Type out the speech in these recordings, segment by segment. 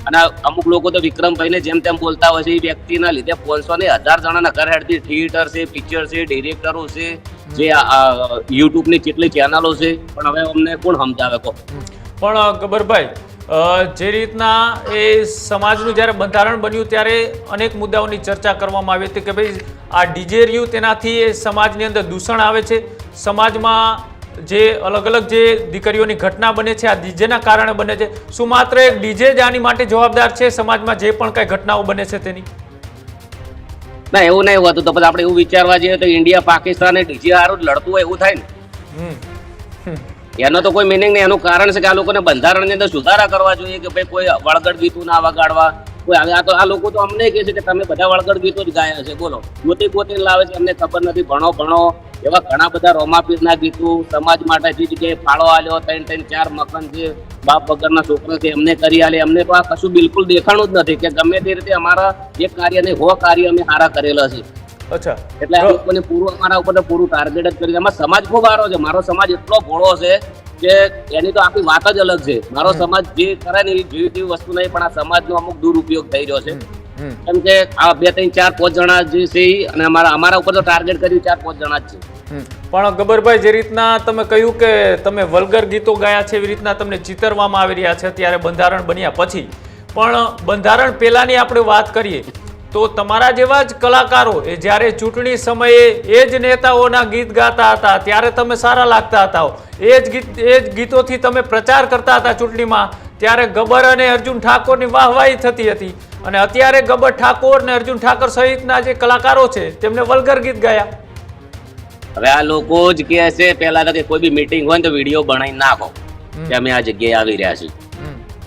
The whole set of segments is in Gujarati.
અને અમુક લોકો તો વિક્રમભાઈને જેમ તેમ બોલતા હોય છે, એ વ્યક્તિના લીધે 500 ને 1000 જણાના ઘર હેઠથી થિયેટર છે, પિક્ચર છે, ડિરેક્ટરો છે, જે યુટ્યુબની કેટલી ચેનલો છે, પણ હવે અમને કોણ સમજાવે કહો. પણ ગબ્બરભાઈ, જે રીતના એ સમાજનું જ્યારે બંધારણ બન્યું ત્યારે અનેક મુદ્દાઓની ચર્ચા કરવામાં આવી હતી કે ભાઈ આ ડીજે રહ્યું તેનાથી એ સમાજની અંદર દૂષણ આવે છે, સમાજમાં જે અલગ અલગ જે દીકરીઓની ઘટના બને છે આ ડીજેના કારણે બને છે. શું માત્ર એક ડીજે જ આની માટે જવાબદાર છે, સમાજમાં જે પણ કઈ ઘટનાઓ બને છે તેની? ના, એવું નહીં હોતું. તો પછી આપણે એવું વિચારવા જઈએ તો ઇન્ડિયા પાકિસ્તાન ડીજે હારું જ લડતું હોય એવું થાય ને. એનો તો કોઈ મિનિંગ નહીં. એનું કારણ છે કે આ લોકોને બંધારણની અંદર સુધારા કરવા જોઈએ કે ભાઈ કોઈ વળગડ ગીતું ના વગાડવા. કોઈ આ લોકો તો અમને કહે છે કે તમે બધા વળગડ ગીતો જ ગાયા છે. બોલો, ગોતી લાવે છે, અમને ખબર નથી. ભણો એવા ઘણા બધા રોમાપીરના ગીતો સમાજ માટે જે જગ્યાએ ફાળો આલ્યો, 3 4 મકાન છે, બાપ વગરના છોકરા છે, એમને કરી આલે. એમને તો આ કશું બિલકુલ દેખાણું જ નથી કે ગમે તે રીતે અમારા એક કાર્ય નહીં 100 કાર્ય અમે સારા કરેલા છે. અચ્છા, એટલે આ લોકોને પૂરું અમારા ઉપર પૂરું ટાર્ગેટ જ કરી. એમાં સમાજ ખૂબ સારો છે. મારો સમાજ એટલો ભોળો છે કે એની તો આખી વાત જ અલગ છે. મારો સમાજ જે કરે ને એ જેવી તેવી વસ્તુ નહીં, પણ આ સમાજનો અમુક દુરુપયોગ થઈ રહ્યો છે. કેમ કે આ 2 3 4 5 જણા જે છે અને અમારા ઉપર તો ટાર્ગેટ કર્યું 4 5 જણા જ છે. પણ ગબ્બરભાઈ, જે રીતના તમે કહ્યું કે તમે વલ્ગર ગીતો ગાયા છે, એવી રીતના તમને ચિતરવામાં આવી રહ્યા છે ત્યારે બંધારણ બન્યા પછી, પણ બંધારણ પહેલાની આપણે વાત કરીએ તો તમારા જેવા જ કલાકારો એ જ્યારે ચૂંટણી સમયે એ જ નેતાઓના ગીત ગાતા હતા ત્યારે તમે સારા લાગતા હતા. એ જ ગીતોથી તમે પ્રચાર કરતા હતા ચૂંટણીમાં, ત્યારે ગબ્બર અને અર્જુન ઠાકોરની વાહવાહી થતી હતી. અને અત્યારે ગબ્બર ઠાકોર ને અર્જુન ઠાકોર સહિતના જે કલાકારો છે તેમને વલ્ગર ગીત ગાયા. હવે આ લોકો જ કહે છે પહેલા તો કે કોઈ બી મીટિંગ હોય ને તો વિડીયો બનાવી નાખો કે અમે આ જગ્યાએ આવી રહ્યા છીએ.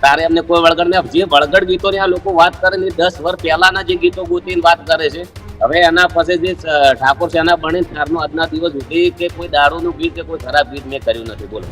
તારે એમને કોઈ વળગડ ને જે વળગડ ગીતોની આ લોકો વાત કરે ને 10 વર્ષ પહેલાના જે ગીતો ગોતીને વાત કરે છે. હવે એના પછી જે ઠાકોર સેના બની ત્યારનો આજના દિવસ સુધી કે કોઈ દારૂનું ગીત કે કોઈ ખરાબ ગીત મેં કર્યું નથી. બોલો.